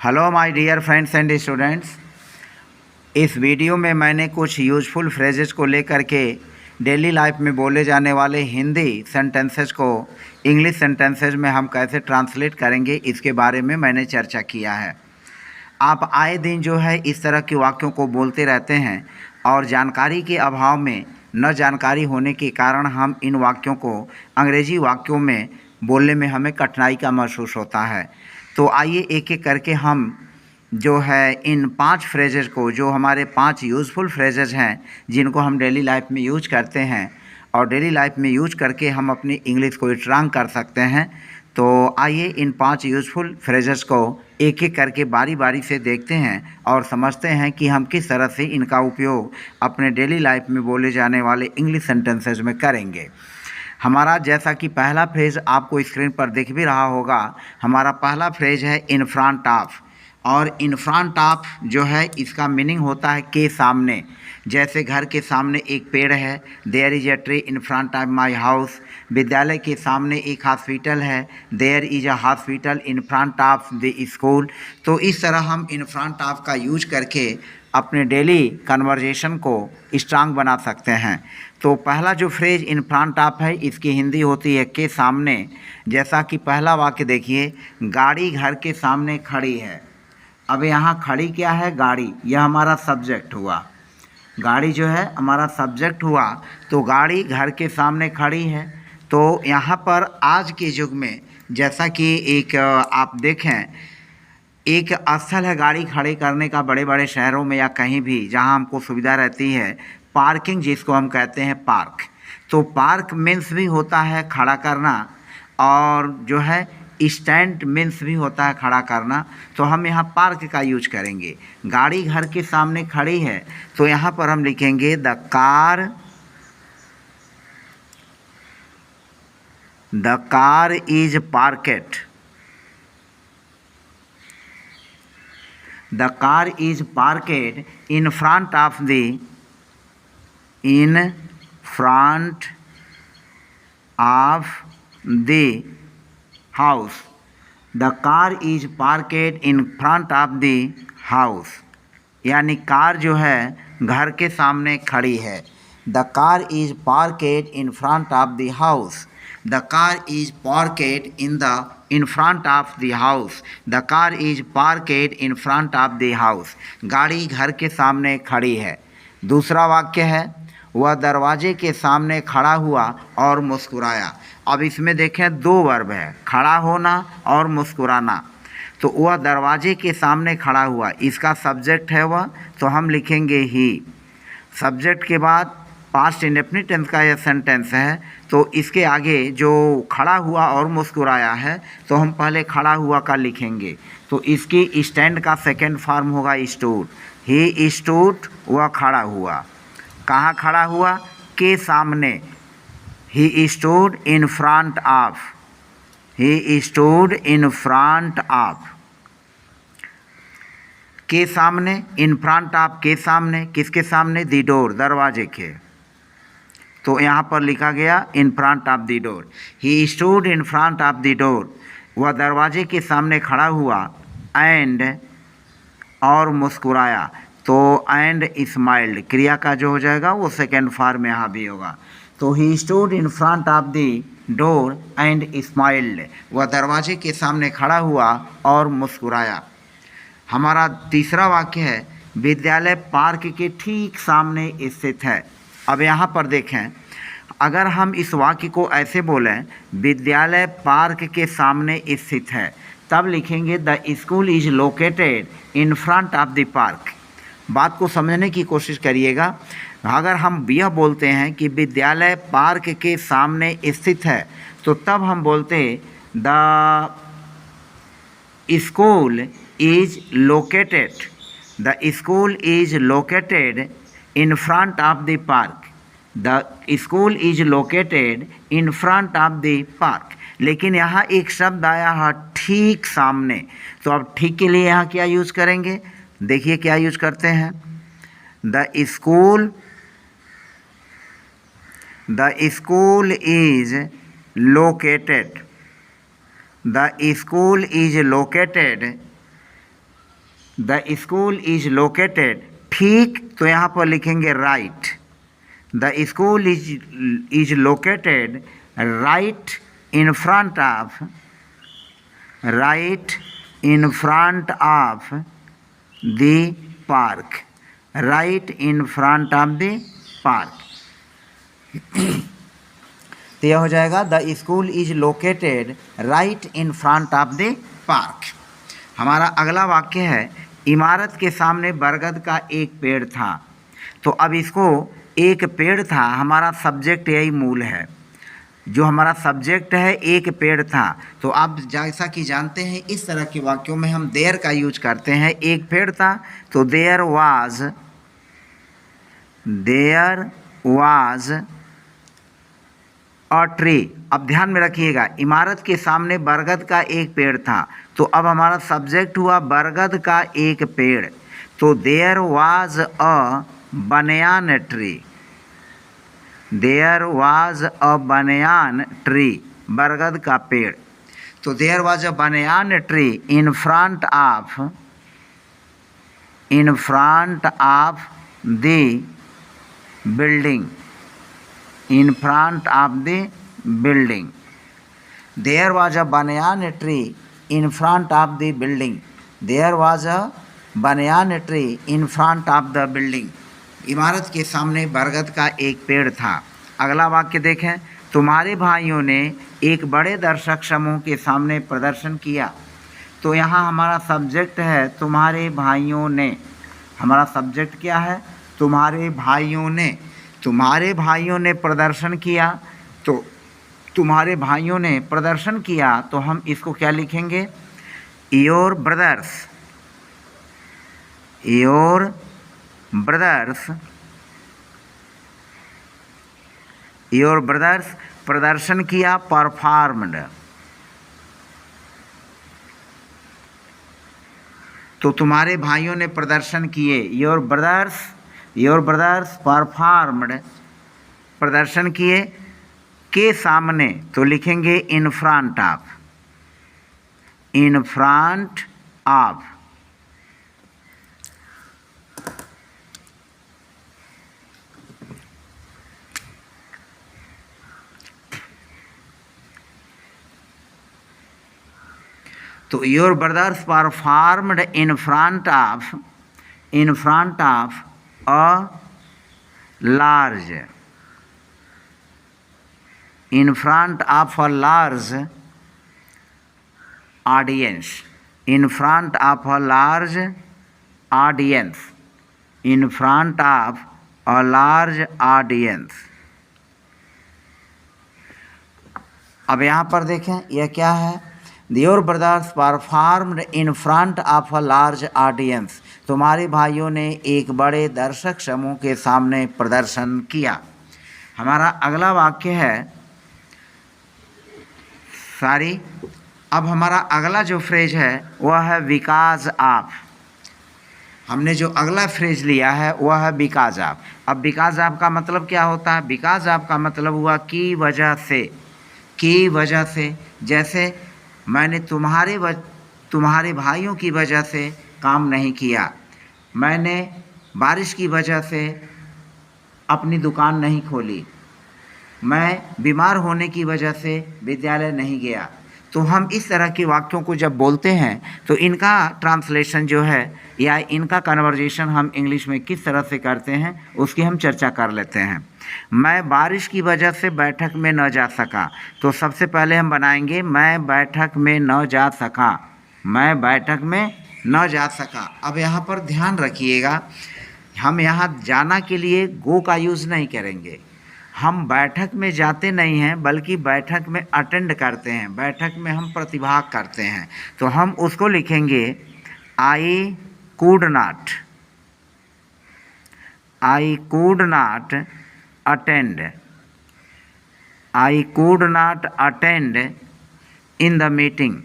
Hello my dear friends and students. इस video में मैंने कुछ यूजफुल फ्रेजेस को लेकर के डेली लाइफ में बोले जाने वाले हिंदी सेंटेंसेस को इंग्लिश सेंटेंसेस में हम कैसे ट्रांसलेट करेंगे इसके बारे में मैंने चर्चा किया है। आप आए दिन जो है इस तरह के वाक्यों को बोलते रहते हैं और जानकारी के अभाव में, न जानकारी होने के कारण हम इन वाक्यों को अंग्रेजी वाक्यों में बोलने में हमें कठिनाई का महसूस होता है। तो आइए एक एक करके हम जो है इन 5 फ्रेजेस को, जो हमारे 5 यूज़फुल फ्रेजेस हैं जिनको हम डेली लाइफ में यूज करते हैं और डेली लाइफ में यूज करके हम अपनी इंग्लिश को स्ट्रांग कर सकते हैं। तो आइए इन 5 यूज़फुल फ्रेजेस को एक एक करके बारी बारी से देखते हैं और समझते हैं कि हम किस तरह से इनका उपयोग अपने डेली लाइफ में बोले जाने वाले इंग्लिश सेंटेंसेस में करेंगे। हमारा जैसा कि पहला फ्रेज़ आपको स्क्रीन पर दिख भी रहा होगा, हमारा पहला फ्रेज़ है इन फ्रंट ऑफ। और इन फ्रंट ऑफ जो है इसका मीनिंग होता है के सामने। जैसे घर के सामने एक पेड़ है, there is a tree in front of my house. विद्यालय के सामने एक हॉस्पिटल है, there is a hospital in front of the school. तो इस तरह हम इन फ्रंट ऑफ का यूज करके अपने डेली कन्वर्जेशन को स्ट्रांग बना सकते हैं। तो पहला जो फ्रेज इन फ्रंट ऑफ है इसकी हिंदी होती है के सामने। जैसा कि पहला वाक्य देखिए, गाड़ी घर के सामने खड़ी है। अब यहाँ खड़ी क्या है? गाड़ी, यह हमारा सब्जेक्ट हुआ। गाड़ी जो है हमारा सब्जेक्ट हुआ, तो गाड़ी घर के सामने खड़ी है। तो यहाँ पर आज के युग में जैसा कि एक आप देखें, एक स्थल है गाड़ी खड़े करने का बड़े बड़े शहरों में या कहीं भी जहाँ हमको सुविधा रहती है, पार्किंग जिसको हम कहते हैं पार्क। तो पार्क मीन्स भी होता है खड़ा करना, और जो है स्टैंड मीन्स भी होता है खड़ा करना। तो हम यहाँ पार्क का यूज करेंगे। गाड़ी घर के सामने खड़ी है, तो यहाँ पर हम लिखेंगे the car is parked. The car is parked in front of the house. The car is parked in front of the house. यानी कार जो है घर के सामने खड़ी है। The car is parked in front of the house. The car is parked in front of the house. The car is parked in front of the house. गाड़ी घर के सामने खड़ी है। दूसरा वाक्य है, वह दरवाजे के सामने खड़ा हुआ और मुस्कुराया। अब इसमें देखें 2 वर्ब है, खड़ा होना और मुस्कुराना। तो वह दरवाजे के सामने खड़ा हुआ, इसका सब्जेक्ट है वह, तो हम लिखेंगे ही। सब्जेक्ट के बाद पास्ट इंडेफिनिट टेंस का यह सेंटेंस है, तो इसके आगे जो खड़ा हुआ और मुस्कुराया है, तो हम पहले खड़ा हुआ का लिखेंगे। तो इसकी स्टैंड का सेकंड फॉर्म होगा स्टूड। ही स्टूड, वह खड़ा हुआ। कहाँ खड़ा हुआ? के सामने। He stood in front of. He stood in front of. के सामने, इन फ्रंट ऑफ के सामने, किसके सामने? द डोर, दरवाजे के। तो यहाँ पर लिखा गया इन front of the door. He stood in front of the door, वह दरवाजे के सामने खड़ा हुआ। एंड, और मुस्कुराया। तो एंड स्माइल्ड, क्रिया का जो हो जाएगा वो सेकेंड फॉर्म यहाँ भी होगा। तो he stood in front of the door and smiled, वह दरवाजे के सामने खड़ा हुआ और मुस्कुराया। हमारा तीसरा वाक्य है, विद्यालय पार्क के ठीक सामने स्थित है। अब यहाँ पर देखें, अगर हम इस वाक्य को ऐसे बोलें, विद्यालय पार्क के सामने स्थित है, तब लिखेंगे the school is located in front of the park. बात को समझने की कोशिश करिएगा। अगर हम यह बोलते हैं कि विद्यालय पार्क के सामने स्थित है, तो तब हम बोलते the school is located, the school is located in front of the park. The school is located in front of the park. लेकिन यहाँ एक शब्द आया है ठीक सामने। तो अब ठीक के लिए यहाँ क्या यूज़ करेंगे? देखिए क्या यूज़ करते हैं। The school is located. The school is located the school is located, ठीक तो यहाँ पर लिखेंगे right. The school is located right in front of, right in front of the park, right in front of the park. तो यह हो जाएगा the school is located right in front of the park. हमारा अगला वाक्य है, इमारत के सामने बरगद का एक पेड़ था। तो अब इसको एक पेड़ था, हमारा सब्जेक्ट यही मूल है, जो हमारा सब्जेक्ट है एक पेड़ था। तो आप जैसा कि जानते हैं इस तरह के वाक्यों में हम देयर का यूज करते हैं। एक पेड़ था तो देयर वाज अ ट्री। अब ध्यान में रखिएगा, इमारत के सामने बरगद का एक पेड़ था, तो अब हमारा सब्जेक्ट हुआ बरगद का एक पेड़। तो there was a banyan tree, there was a banyan tree, बरगद का पेड़। तो there was a banyan tree in front of the building, in front of the building. There was a banyan tree in front of the building. There was a banyan tree in front of the building. इमारत के सामने बरगद का एक पेड़ था। अगला वाक्य देखें, तुम्हारे भाइयों ने एक बड़े दर्शक समूह के सामने प्रदर्शन किया। तो यहाँ हमारा सब्जेक्ट है तुम्हारे भाइयों ने। हमारा सब्जेक्ट क्या है? तुम्हारे भाइयों ने। तुम्हारे भाइयों ने प्रदर्शन किया, तो तुम्हारे भाइयों ने प्रदर्शन किया, तो हम इसको क्या लिखेंगे? Your brothers, your brothers, your brothers प्रदर्शन किया, परफॉर्म्ड। तो तुम्हारे भाइयों ने प्रदर्शन किए, योर ब्रदर्स परफॉर्म्ड, प्रदर्शन किए के सामने, तो लिखेंगे in front of, in front of. तो your brothers performed in front of a large, in front of a large audience, in front of a large audience, in front of a large audience। अब यहाँ पर देखें यह क्या है? Your brothers performed in front of a large audience. तुम्हारे भाइयों ने एक बड़े दर्शक समूह के सामने प्रदर्शन किया। हमारा अगला वाक्य है अब हमारा अगला जो फ्रेज है वह है बिकॉज ऑफ। हमने जो अगला फ्रेज लिया है वह है बिकॉज ऑफ। अब बिकॉज ऑफ का मतलब क्या होता है? बिकॉज ऑफ का मतलब हुआ की वजह से, की वजह से। जैसे मैंने तुम्हारे भाइयों की वजह से काम नहीं किया, मैंने बारिश की वजह से अपनी दुकान नहीं खोली, मैं बीमार होने की वजह से विद्यालय नहीं गया। तो हम इस तरह के वाक्यों को जब बोलते हैं तो इनका ट्रांसलेशन जो है या इनका कन्वर्जेशन हम इंग्लिश में किस तरह से करते हैं उसकी हम चर्चा कर लेते हैं। मैं बारिश की वजह से बैठक में न जा सका। तो सबसे पहले हम बनाएंगे मैं बैठक में न जा सका, मैं बैठक में न जा सका। अब यहाँ पर ध्यान रखिएगा, हम यहाँ जाना के लिए गो का यूज़ नहीं करेंगे। हम बैठक में जाते नहीं हैं बल्कि बैठक में अटेंड करते हैं, बैठक में हम प्रतिभाग करते हैं। तो हम उसको लिखेंगे I could not, I could not attend, I could not attend in the meeting,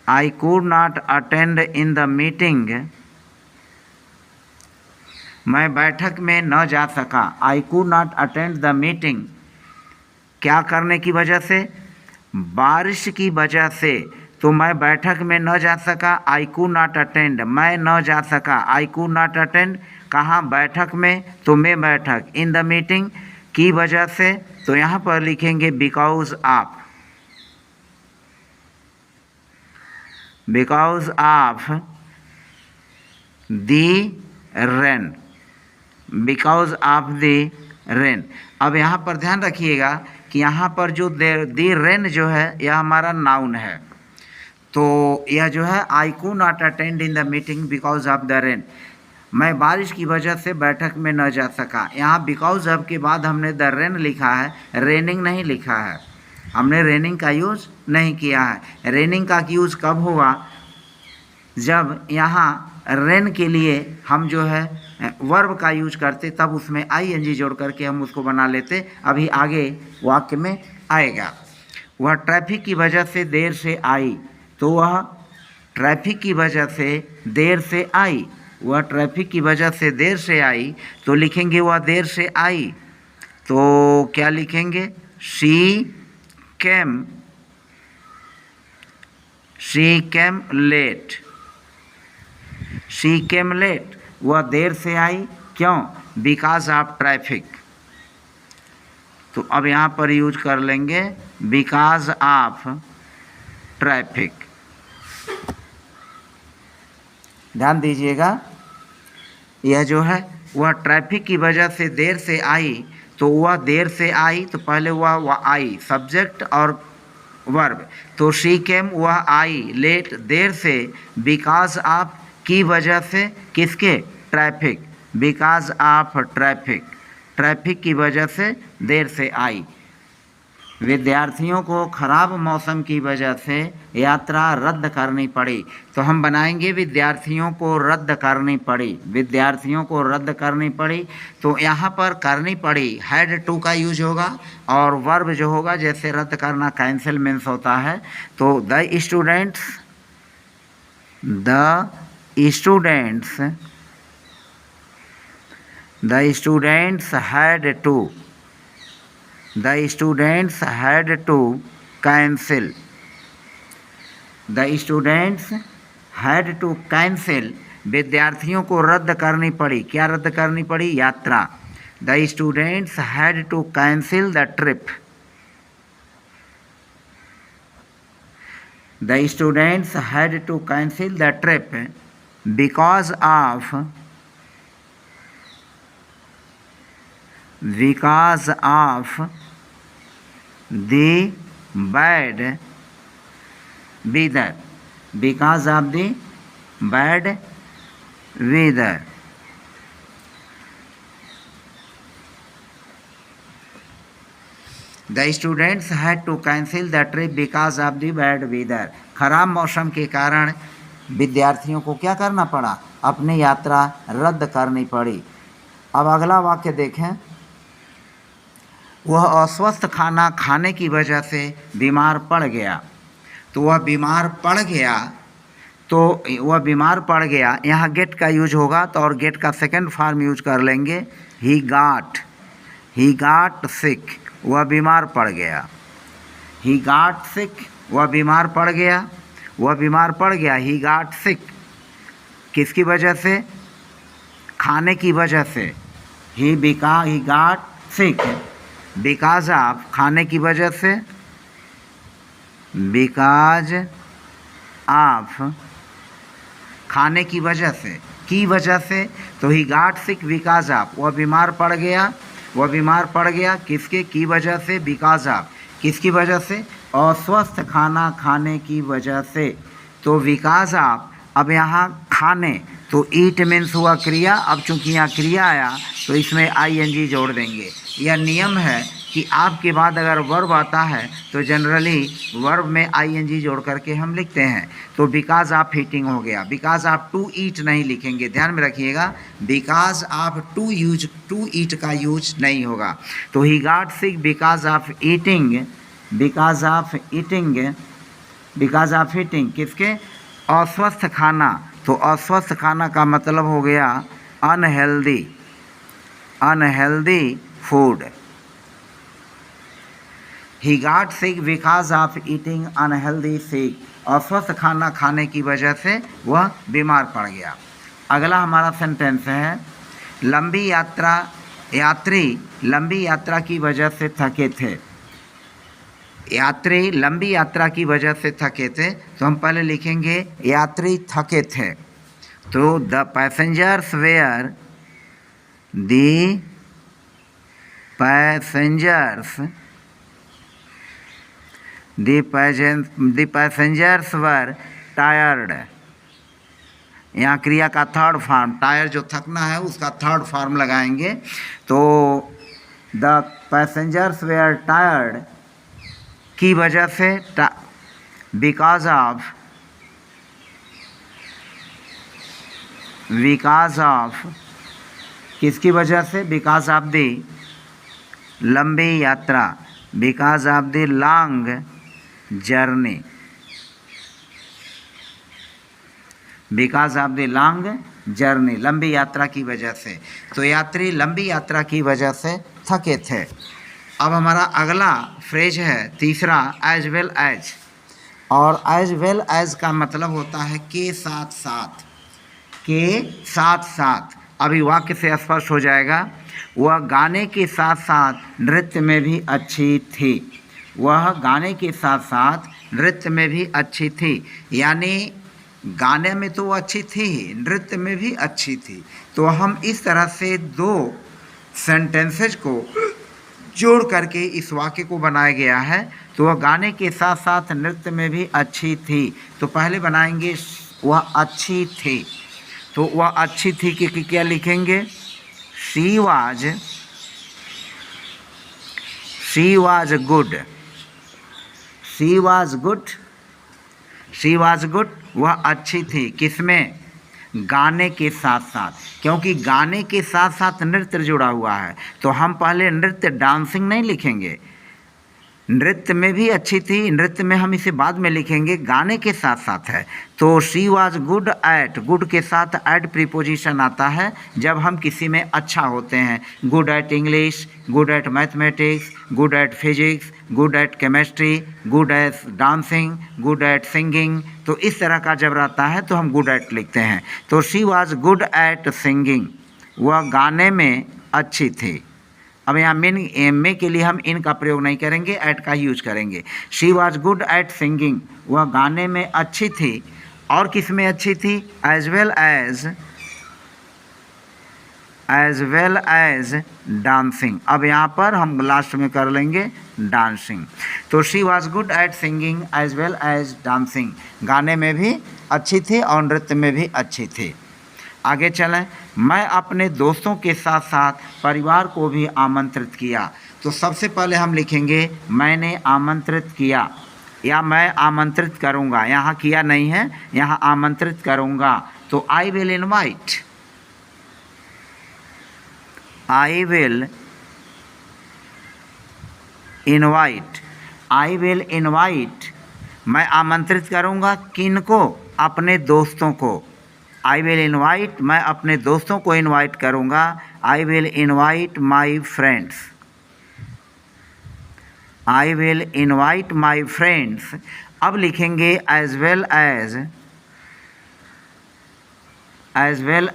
I could not attend in the meeting. मैं बैठक में न जा सका, I could not attend the meeting. क्या करने की वजह से? बारिश की वजह से। तो मैं बैठक में न जा सका, आई कुड नॉट अटेंड, मैं न जा सका, आई कुड नॉट अटेंड, कहाँ, बैठक में, तो मैं बैठक, इन द मीटिंग, की वजह से, तो यहाँ पर लिखेंगे because of, because of the rain, because of the rain. अब यहाँ पर ध्यान रखिएगा कि यहाँ पर जो द रेन जो है यह हमारा नाउन है, तो यह जो है I could not attend in the meeting because of the rain, मैं बारिश की वजह से बैठक में न जा सका। यहाँ बिकॉज ऑफ के बाद हमने द रेन लिखा है, रेनिंग नहीं लिखा है, हमने रेनिंग का यूज़ नहीं किया है। रेनिंग का यूज़ कब हुआ, जब यहाँ रेन के लिए हम जो है वर्ब का यूज करते, तब उसमें आईएनजी जोड़ करके हम उसको बना लेते, अभी आगे वाक्य में आएगा। वह ट्रैफिक की वजह से देर से आई, तो वह ट्रैफिक की वजह से देर से आई, वह ट्रैफिक की वजह से देर से आई, तो लिखेंगे वह देर से आई, तो क्या लिखेंगे, she came late, she came late, वह देर से आई, क्यों, बिकॉज ऑफ ट्रैफिक, तो अब यहाँ पर यूज कर लेंगे बिकॉज ऑफ ट्रैफिक। ध्यान दीजिएगा, यह जो है वह ट्रैफिक की वजह से देर से आई, तो वह देर से आई, तो पहले वह आई, सब्जेक्ट और वर्ब, तो शी केम, वह आई, लेट, देर से, बिकॉज ऑफ, की वजह से, किसके, traffic, because of traffic, traffic की वजह से देर से आई। विद्यार्थियों को खराब मौसम की वजह से यात्रा रद्द करनी पड़ी, तो हम बनाएंगे विद्यार्थियों को रद्द करनी पड़ी, विद्यार्थियों को रद्द करनी पड़ी, तो यहाँ पर करनी पड़ी हैड टू का यूज होगा, और वर्ब जो होगा जैसे रद्द करना कैंसिल मीन्स होता है, तो the students had to, the students had to cancel, the students had to cancel, विद्यार्थियों को रद्द करनी पड़ी, क्या रद्द करनी पड़ी, यात्रा, the students had to cancel the trip, the students had to cancel the trip because of the bad weather, because of the bad weather. The students had to cancel the trip because of the bad weather. खराब मौसम के कारण विद्यार्थियों को क्या करना पड़ा, अपनी यात्रा रद्द करनी पड़ी। अब अगला वाक्य देखें, वह अस्वस्थ खाना खाने की वजह से बीमार पड़ गया, तो वह बीमार पड़ गया, तो वह बीमार पड़ गया, यहाँ गेट का यूज होगा, तो और गेट का सेकंड फॉर्म यूज कर लेंगे, ही गाट सिक, वह बीमार पड़ गया, ही गाट सिक, वह बीमार पड़ गया, वह बीमार पड़ गया, ही गाट सिक, किसकी वजह से, खाने की वजह से, ही गाट सिक, बिकॉज ऑफ, खाने की वजह से, बिकॉज ऑफ, खाने की वजह से, की वजह से, तो ही गाट सिक बिकॉज ऑफ, वह बीमार पड़ गया, वह बीमार पड़ गया, किसके, की वजह से, बिकॉज ऑफ, किसकी वजह से, अस्वस्थ खाना खाने की वजह से, तो बिकॉज ऑफ, अब यहाँ खाने, तो ईट मीन्स हुआ क्रिया, अब चूंकि यहाँ क्रिया आया तो इसमें आईएनजी जोड़ देंगे। यह नियम है कि आपके बाद अगर वर्ब आता है तो जनरली वर्ब में आईएनजी जोड़ करके हम लिखते हैं, तो बिकॉज ऑफ ईटिंग हो गया, बिकॉज ऑफ टू ईट नहीं लिखेंगे, ध्यान में रखिएगा, बिकॉज ऑफ टू ईट का यूज नहीं होगा, तो he got sick because of eating, because of eating किसके, अस्वस्थ खाना, तो अस्वस्थ खाना का मतलब हो गया unhealthy food, he got sick because of eating unhealthy अस्वस्थ खाना खाने की वजह से वह बीमार पड़ गया। अगला हमारा सेंटेंस है यात्री लंबी यात्रा की वजह से थके थे। यात्री लंबी यात्रा की वजह से थके थे, तो हम पहले लिखेंगे यात्री थके थे। तो द पैसेंजर्स वर टायर्ड। यहाँ क्रिया का थर्ड फॉर्म, टायर जो थकना है उसका थर्ड फॉर्म लगाएंगे। तो द पैसेंजर्स वेयर टायर्ड की वजह से, बिकॉज ऑफ किसकी वजह से? बिकॉज ऑफ द लंबी यात्रा, because of the long journey, because of the long journey, लंबी यात्रा की वजह से। तो यात्री लंबी यात्रा की वजह से थके थे। अब हमारा अगला फ्रेज है तीसरा, एज वेल एज। और एज वेल एज का मतलब होता है के साथ साथ, के साथ साथ। अभी वाक्य से स्पष्ट हो जाएगा, वह गाने के साथ साथ नृत्य में भी अच्छी थी। वह गाने के साथ साथ नृत्य में भी अच्छी थी, यानी गाने में तो वो अच्छी थी ही, नृत्य में भी अच्छी थी। तो हम इस तरह से दो सेंटेंसेज को जोड़ करके इस वाक्य को बनाया गया है। तो वह गाने के साथ साथ नृत्य में भी अच्छी थी। तो पहले बनाएंगे वह अच्छी थी। तो वह अच्छी थी कि क्या लिखेंगे? She was good. She was good, वह अच्छी थी। किसमें? गाने के साथ साथ, क्योंकि गाने के साथ साथ नृत्य जुड़ा हुआ है। तो हम पहले नृत्य, डांसिंग नहीं लिखेंगे। नृत्य में भी अच्छी थी, नृत्य में हम इसे बाद में लिखेंगे, गाने के साथ साथ है। तो she was good eight, good के साथ एट प्रीपोजिशन आता है जब हम किसी में अच्छा होते हैं। Good at English, good at mathematics, good at physics, good at chemistry, good at dancing, good at singing. तो इस तरह का जब रहता है तो हम गुड एट लिखते हैं। तो she was good at singing, वह गाने में अच्छी थी। अब यहाँ में के लिए हम इन का प्रयोग नहीं करेंगे, एट का यूज करेंगे। She was good at singing, वह गाने में अच्छी थी। और किस में अच्छी थी? As well as dancing. अब यहाँ पर हम लास्ट में कर लेंगे डांसिंग। तो she was good at singing as well as dancing, गाने में भी अच्छी थी और नृत्य में भी अच्छी थी। आगे चलें। मैं अपने दोस्तों के साथ साथ परिवार को भी आमंत्रित किया। तो सबसे पहले हम लिखेंगे मैंने आमंत्रित किया, या मैं आमंत्रित करूँगा। यहाँ किया नहीं है, यहाँ आमंत्रित करूँगा। तो I will invite, I will invite, मैं आमंत्रित करूँगा किनको? अपने दोस्तों को। आई विल इनवाइट, मैं अपने दोस्तों को इनवाइट करूँगा। I will invite my friends, I will invite my friends. अब लिखेंगे as well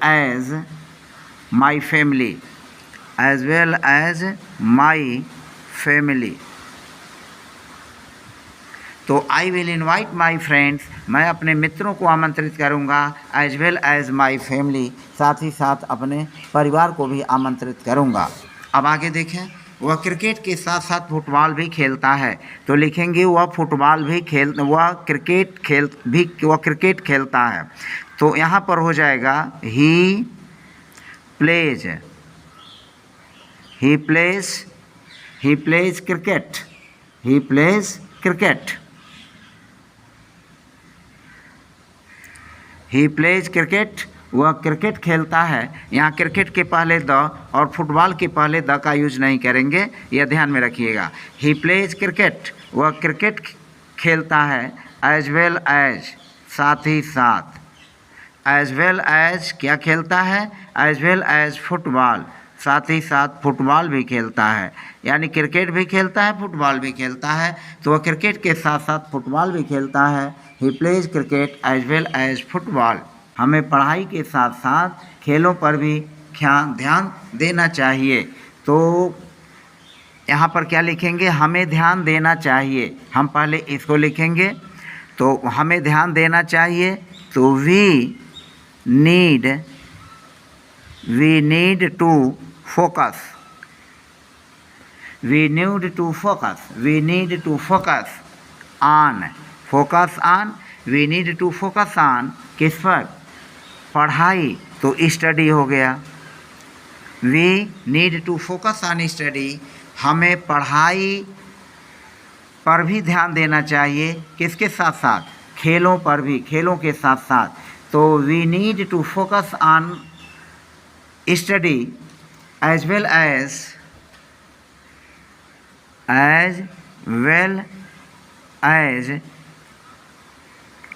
as my family, as well as my family. तो I will invite my friends, मैं अपने मित्रों को आमंत्रित करूँगा। As well as my family, साथ ही साथ अपने परिवार को भी आमंत्रित करूँगा। अब आगे देखें, वह क्रिकेट के साथ साथ फुटबॉल भी खेलता है। तो लिखेंगे वह क्रिकेट खेलता है। तो यहाँ पर हो जाएगा ही प्लेज क्रिकेट, ही प्लेज क्रिकेट, ही प्लेज क्रिकेट, वह क्रिकेट खेलता है। यहाँ क्रिकेट के पहले द और फुटबॉल के पहले द का यूज नहीं करेंगे, यह ध्यान में रखिएगा। ही प्लेज क्रिकेट, वह क्रिकेट खेलता है। एज वेल एज, साथ ही साथ। एज वेल एज क्या खेलता है? एज वेल एज फुटबॉल, साथ ही साथ फुटबॉल भी खेलता है, यानी क्रिकेट भी खेलता है, फुटबॉल भी खेलता है। तो वह क्रिकेट के साथ साथ फुटबॉल भी खेलता है। He plays cricket as well as football. हमें पढ़ाई के साथ साथ खेलों पर भी ध्यान देना चाहिए। तो यहाँ पर क्या लिखेंगे, हमें ध्यान देना चाहिए। हम पहले इसको लिखेंगे, तो हमें ध्यान देना चाहिए, तो we need to focus, we need to focus on, we need to focus on किस पर, पढ़ाई, तो स्टडी हो गया। We need to focus on study, हमें पढ़ाई पर भी ध्यान देना चाहिए, किसके साथ साथ, खेलों पर भी, खेलों के साथ साथ। तो we need to focus on study as well as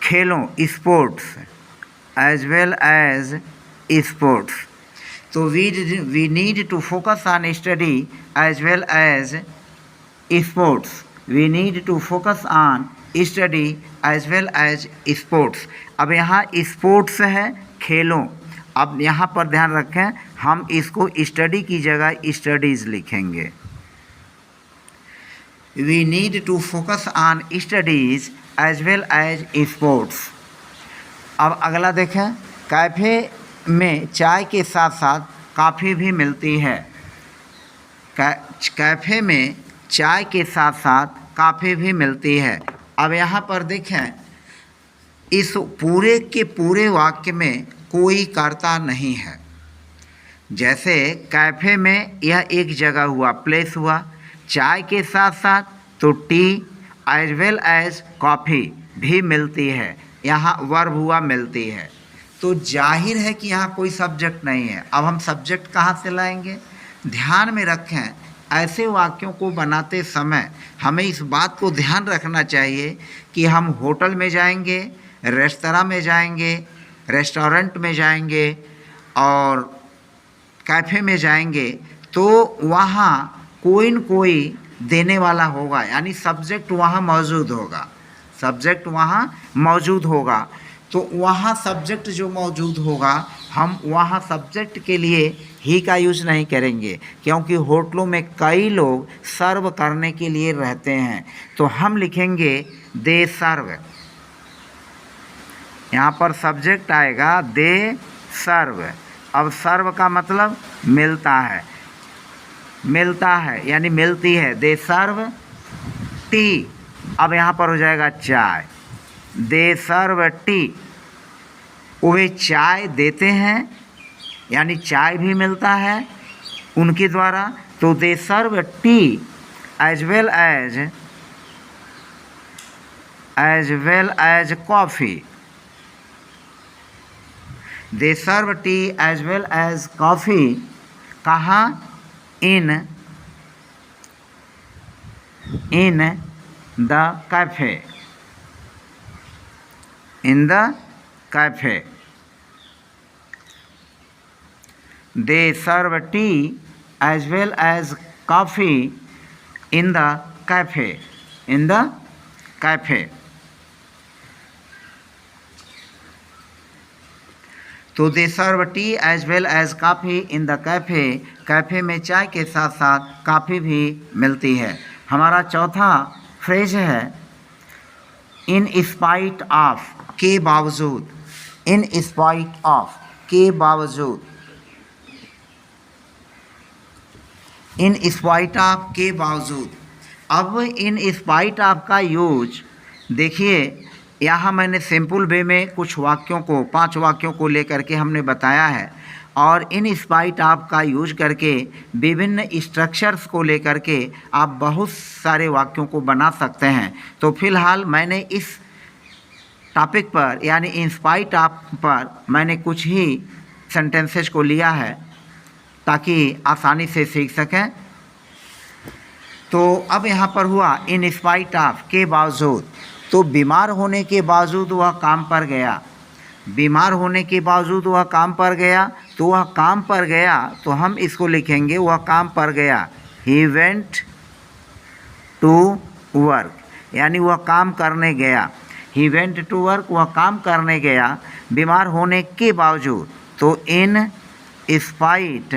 खेलों, sports, as well as sports. तो we need to focus on study as well as sports, we need to focus on study as well as sports. अब यहाँ sports है, खेलों। अब यहाँ पर ध्यान रखें, हम इसको स्टडी की जगह स्टडीज़ लिखेंगे। We need to focus on studies as well as sports. अब अगला देखें, कैफ़े में चाय के साथ साथ कॉफ़ी भी मिलती है। कैफ़े में चाय के साथ साथ कॉफ़ी भी मिलती है। अब यहाँ पर देखें, इस पूरे के पूरे वाक्य में कोई कर्ता नहीं है। जैसे कैफ़े में यह एक जगह हुआ, प्लेस हुआ, चाय के साथ साथ तो tea as well as coffee भी मिलती है, यहाँ वर्ब हुआ मिलती है। तो जाहिर है कि यहाँ कोई सब्जेक्ट नहीं है। अब हम सब्जेक्ट कहाँ से लाएंगे? ध्यान में रखें, ऐसे वाक्यों को बनाते समय हमें इस बात को ध्यान रखना चाहिए कि हम होटल में जाएंगे, रेस्तरां में जाएंगे, रेस्टोरेंट में जाएंगे और कैफ़े में जाएंगे, तो वहाँ कोई न कोई देने वाला होगा, यानी सब्जेक्ट वहाँ मौजूद होगा, सब्जेक्ट वहाँ मौजूद होगा। तो वहाँ सब्जेक्ट जो मौजूद होगा, हम वहाँ सब्जेक्ट के लिए ही का यूज़ नहीं करेंगे, क्योंकि होटलों में कई लोग सर्व करने के लिए रहते हैं। तो हम लिखेंगे दे सर्व। यहाँ पर सब्जेक्ट आएगा दे सर्व। अब सर्व का मतलब मिलता है, मिलता है यानी मिलती है। दे सर्व टी। अब यहाँ पर हो जाएगा चाय, दे सर्व टी। वे चाय देते हैं, यानी चाय भी मिलता है उनके द्वारा। तो they serve tea as well as coffee. They serve tea as well as coffee. कहाँ? In the cafe, in the cafe. They serve tea as well as coffee in the cafe, in the cafe. तो they serve tea as well as coffee in the cafe. Cafe में चाय के साथ साथ coffee भी मिलती है। हमारा चौथा फ्रेज है इन स्पाइट ऑफ, के बावजूद। इन स्पाइट ऑफ, के बावजूद। इन स्पाइट ऑफ, के बावजूद। अब इन स्पाइट ऑफ का यूज देखिए, यहाँ मैंने सिंपल वे में कुछ वाक्यों को, 5 वाक्यों को लेकर के हमने बताया है, और इन स्पाइट ऑफ का यूज करके विभिन्न स्ट्रक्चर्स को लेकर के आप बहुत सारे वाक्यों को बना सकते हैं। तो फिलहाल मैंने इस टॉपिक पर यानी इन स्पाइट ऑफ पर मैंने कुछ ही सेंटेंसेस को लिया है ताकि आसानी से सीख सकें। तो अब यहाँ पर हुआ इन स्पाइट ऑफ, के बावजूद। तो बीमार होने के बावजूद वह काम पर गया। बीमार होने के बावजूद वह काम पर गया, तो वह काम पर गया तो हम इसको लिखेंगे वह काम पर गया। ही वेंट टू वर्क, यानी वह काम करने गया। ही वेंट टू वर्क, वह काम करने गया बीमार होने के बावजूद। तो in spite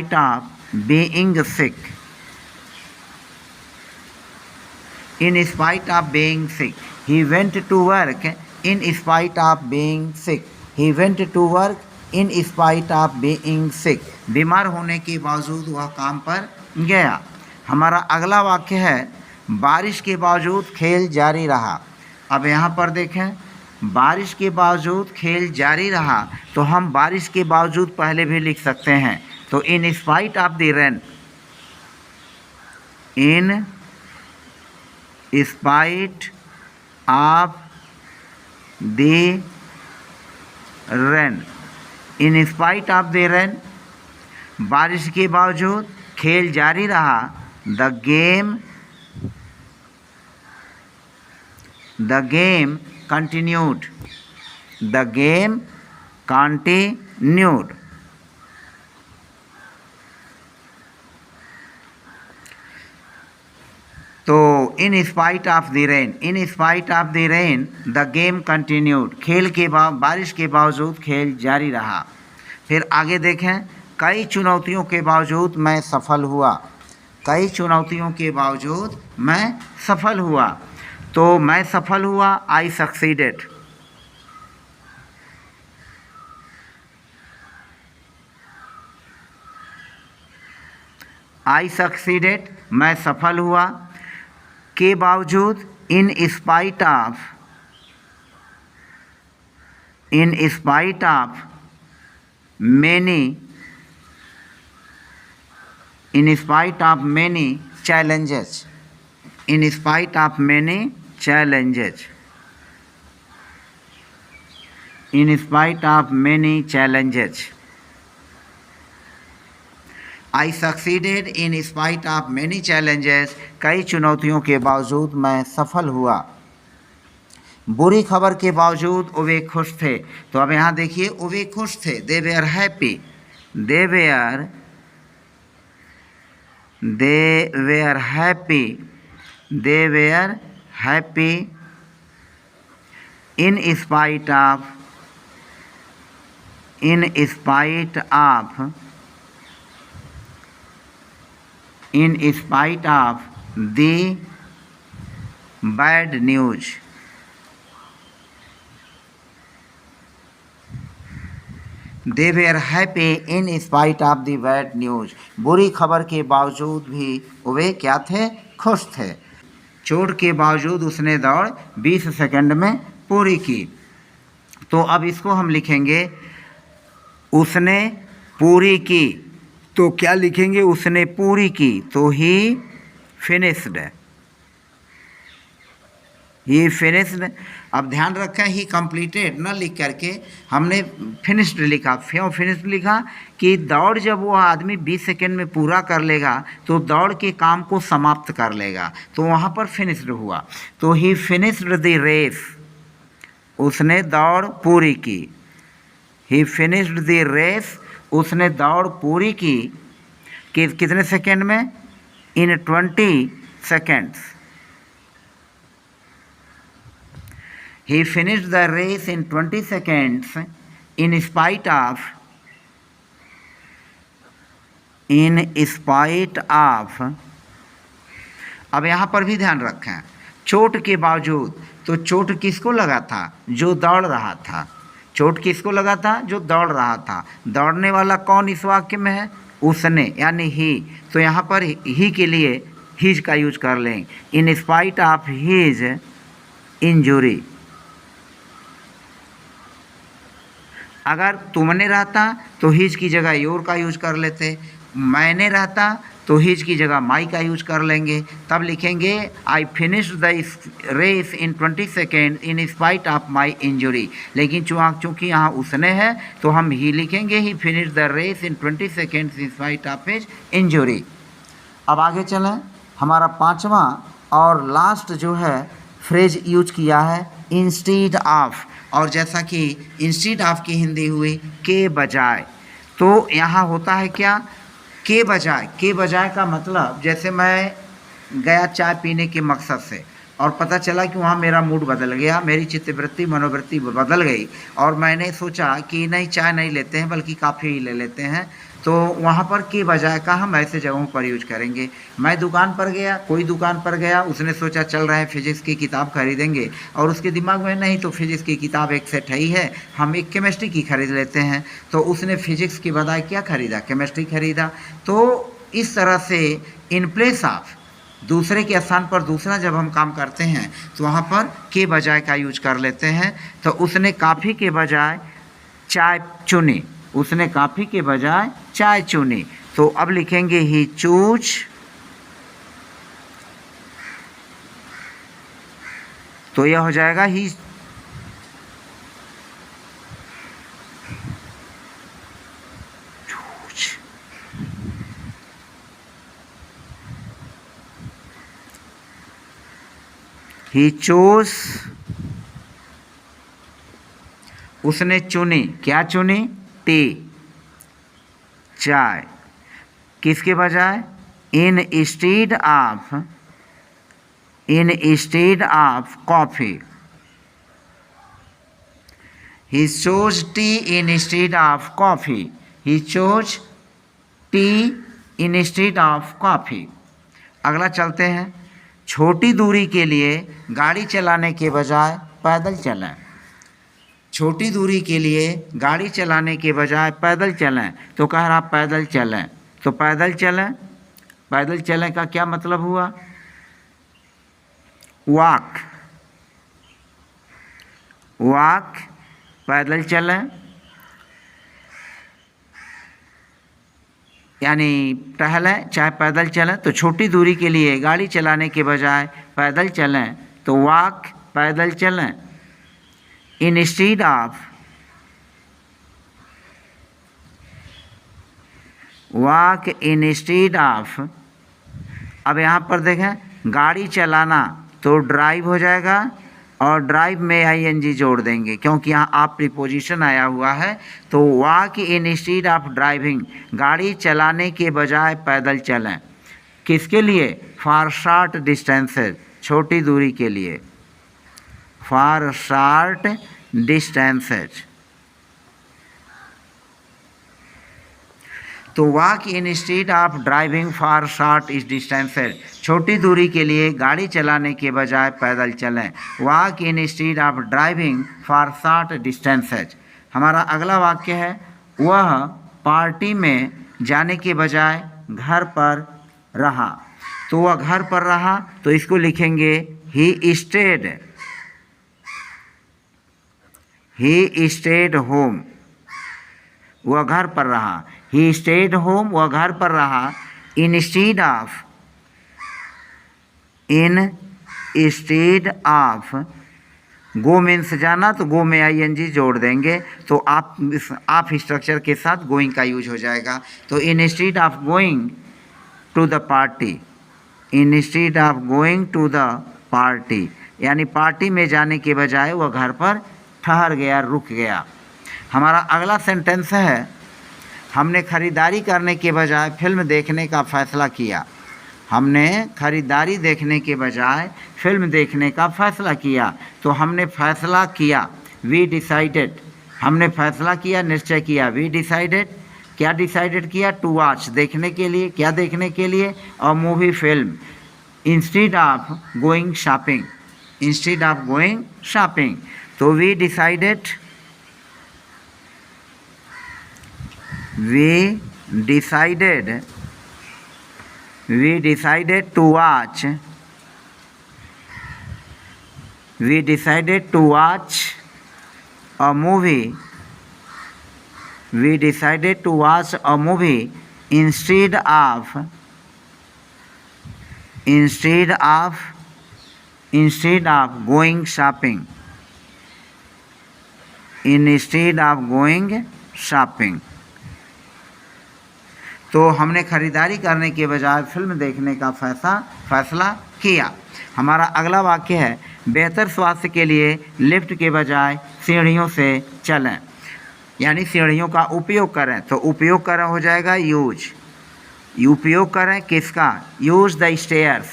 of being sick, in spite of being sick, he went to work in spite of being sick, he went to work in spite of being sick, बीमार होने के बावजूद वह काम पर गया। हमारा अगला वाक्य है बारिश के बावजूद खेल जारी रहा। अब यहाँ पर देखें, बारिश के बावजूद खेल जारी रहा, तो हम बारिश के बावजूद पहले भी लिख सकते हैं। तो in spite of the rain, in spite of the rain, in spite of the rain, बारिश के बावजूद खेल जारी रहा। The game continued, the game continued. तो in spite of the rain, in spite of the rain the game continued, बारिश के बावजूद खेल जारी रहा। फिर आगे देखें, कई चुनौतियों के बावजूद मैं सफल हुआ, कई चुनौतियों के बावजूद मैं सफल हुआ। तो मैं सफल हुआ, आई सक्सीडेड, आई सक्सीडेड, मैं सफल हुआ के बावजूद। इन spite of many, in spite of many challenges, in spite of many challenges, in spite of many challenges, I succeeded in spite of many challenges, कई चुनौतियों के बावजूद मैं सफल हुआ। बुरी खबर के बावजूद वे खुश थे। तो अब यहाँ देखिए, वे खुश थे, they were happy, they were happy, they were happy in spite of the bad news, they were happy in spite of the bad news, बुरी खबर के बावजूद भी वे क्या थे, खुश थे। चोट के बावजूद उसने दौड़ 20 सेकंड में पूरी की। तो अब इसको हम लिखेंगे, उसने पूरी की। तो क्या लिखेंगे, उसने पूरी की, तो ही फिनिश्ड, ही फिनिश्ड। अब ध्यान रखें, ही कंप्लीटेड न लिख करके हमने फिनिश्ड लिखा। क्यों फिनिश्ड लिखा कि दौड़ जब वो आदमी 20 सेकेंड में पूरा कर लेगा तो दौड़ के काम को समाप्त कर लेगा, तो वहाँ पर फिनिश्ड हुआ। तो ही फिनिश्ड द रेस, उसने दौड़ पूरी की। ही फिनिश्ड द रेस, उसने दौड़ पूरी की। कितने सेकेंड में, इन 20 seconds, he finished the race in 20 seconds in spite of अब यहाँ पर भी ध्यान रखें, चोट के बावजूद। तो चोट किसको लगा था, जो दौड़ रहा था। चोट किसको लगा था, जो दौड़ रहा था। दौड़ने वाला कौन इस वाक्य में है, उसने, यानी ही। तो यहाँ पर ही के लिए हिज का यूज कर लें, इन स्पाइट ऑफ हिज इंजुरी। अगर तुमने रहता तो हिज की जगह योर का यूज कर लेते, मैंने रहता तो हिज की जगह माई का यूज कर लेंगे। तब लिखेंगे, I finished the race in 20 second in spite of my injury. लेकिन चूँकि यहाँ उसने है तो हम ही लिखेंगे, he finished the race in 20 seconds in spite of his injury. अब आगे चलें, हमारा 5वां और लास्ट जो है फ्रेज यूज किया है इंस्टीड ऑफ, और जैसा कि इंस्टीड ऑफ की हिंदी हुई के बजाय, तो यहाँ होता है क्या, के बजाय। के बजाय का मतलब जैसे मैं गया चाय पीने के मकसद से और पता चला कि वहाँ मेरा मूड बदल गया, मेरी चित्तवृत्ति मनोवृत्ति बदल गई और मैंने सोचा कि नहीं चाय नहीं लेते हैं बल्कि काफ़ी ही ले लेते हैं, तो वहाँ पर के बजाय का हम ऐसे जगहों पर यूज करेंगे। मैं दुकान पर गया, कोई दुकान पर गया, उसने सोचा चल रहे हैं फिजिक्स की किताब खरीदेंगे और उसके दिमाग में नहीं तो फिजिक्स की किताब एक सेट है ही है, हम एक केमिस्ट्री की खरीद लेते हैं, तो उसने फिजिक्स की बजाय क्या खरीदा, केमिस्ट्री खरीदा। तो इस तरह से इन प्लेस ऑफ, दूसरे के स्थान पर दूसरा जब हम काम करते हैं तो वहाँ पर के बजाय का यूज कर लेते हैं। तो उसने काफ़ी के बजाय चाय चुनी, उसने काफ़ी के बजाय चाय चुनी, तो अब लिखेंगे ही चूज, तो यह हो जाएगा ही ही चोज, उसने चुनी, क्या चुनी, टी, चाय, किसके बजाय, instead of, instead of coffee, he chose tea instead of coffee, he chose tea instead of coffee. अगला चलते हैं, छोटी दूरी के लिए गाड़ी चलाने के बजाय पैदल चलें, छोटी दूरी के लिए गाड़ी चलाने के बजाय पैदल चलें, तो कह रहा पैदल चलें, तो पैदल चलें, पैदल चलें का क्या मतलब हुआ, वॉक, वॉक, पैदल चलें यानी टहलें चाहे पैदल चलें, तो छोटी दूरी के लिए गाड़ी चलाने के बजाय पैदल चलें, तो वॉक, पैदल चलें, instead of, walk instead of. अब यहाँ पर देखें गाड़ी चलाना तो ड्राइव हो जाएगा और ड्राइव में आईएनजी जोड़ देंगे क्योंकि यहाँ आप प्रीपोजिशन आया हुआ है, तो वॉक इंस्टीड ऑफ ड्राइविंग, गाड़ी चलाने के बजाय पैदल चलें, किसके लिए, फॉर शॉर्ट डिस्टेंसेज, छोटी दूरी के लिए, फॉर शॉर्ट डिस्टेंसेज। तो walk instead of driving for short distances, छोटी दूरी के लिए गाड़ी चलाने के बजाय पैदल चलें, walk instead of driving for short distances. हमारा अगला वाक्य है, वह पार्टी में जाने के बजाय घर पर रहा, तो वह घर पर रहा, तो इसको लिखेंगे he stayed, he stayed home, वह घर पर रहा, ही स्टेड होम, वह घर पर रहा, instead of, instead of, go means जाना, तो गो में आईएनजी जोड़ देंगे, तो आप स्ट्रक्चर के साथ गोइंग का यूज हो जाएगा, तो instead of going to the party, instead of going to the party, यानी पार्टी में जाने के बजाय वह घर पर ठहर गया, रुक गया। हमारा अगला सेंटेंस है, हमने खरीदारी करने के बजाय फिल्म देखने का फैसला किया, हमने खरीदारी देखने के बजाय फिल्म देखने का फैसला किया, तो हमने फैसला किया, वी डिसाइडेड, हमने फैसला किया, निश्चय किया, वी डिसाइडेड, क्या डिसाइडेड किया, टू वॉच, देखने के लिए, क्या देखने के लिए, और मूवी, फिल्म, instead of going shopping, instead of going shopping, तो we decided, we decided to watch, we decided to watch a movie, we decided to watch a movie instead of going shopping, instead of going shopping। तो हमने खरीदारी करने के बजाय film देखने का फैसला किया। हमारा अगला वाक्य है, बेहतर स्वास्थ्य के लिए लिफ्ट के बजाय सीढ़ियों से चलें, यानी सीढ़ियों का उपयोग करें। तो उपयोग करें हो जाएगा यूज। उपयोग करें किसका? Use the stairs.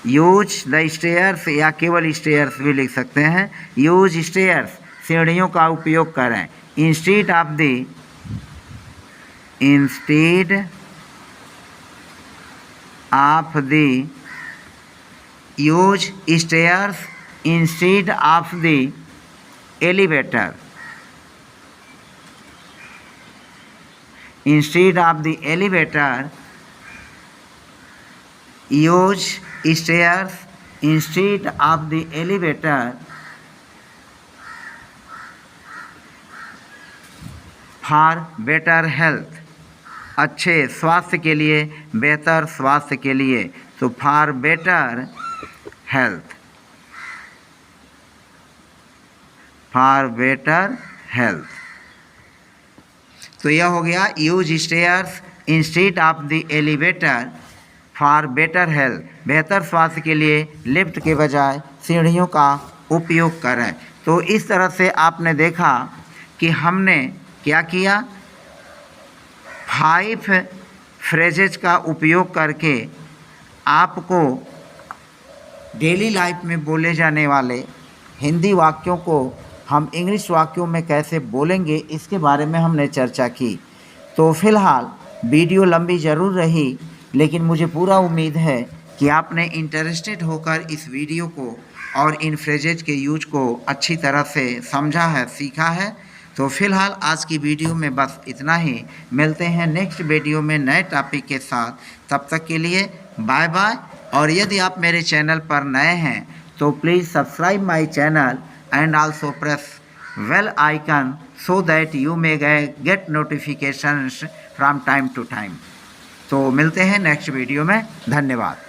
Use the stairs या केवल स्टेयर्स भी लिख सकते हैं। यूज स्टेयर्स, सीढ़ियों का उपयोग करें। Instead of the use stairs instead of the elevator. Instead of the elevator, use stairs instead of the elevator for better health। अच्छे स्वास्थ्य के लिए, बेहतर स्वास्थ्य के लिए। तो for better health, for better health। तो यह हो गया use stairs instead of the elevator for better health. बेहतर स्वास्थ्य के लिए लिफ्ट के बजाय सीढ़ियों का उपयोग करें। तो इस तरह से आपने देखा कि हमने क्या किया, 5 फ्रेजेज का उपयोग करके आपको डेली लाइफ में बोले जाने वाले हिंदी वाक्यों को हम इंग्लिश वाक्यों में कैसे बोलेंगे, इसके बारे में हमने चर्चा की। तो फ़िलहाल वीडियो लंबी ज़रूर रही, लेकिन मुझे पूरा उम्मीद है कि आपने इंटरेस्टेड होकर इस वीडियो को और इन फ्रेजेज के यूज को अच्छी तरह से समझा है, सीखा है। तो फ़िलहाल आज की वीडियो में बस इतना ही। मिलते हैं नेक्स्ट वीडियो में नए टॉपिक के साथ। तब तक के लिए बाय बाय। और यदि आप मेरे चैनल पर नए हैं तो please subscribe my channel and also press bell icon so that you may get notifications from time to time। तो मिलते हैं नेक्स्ट वीडियो में। धन्यवाद।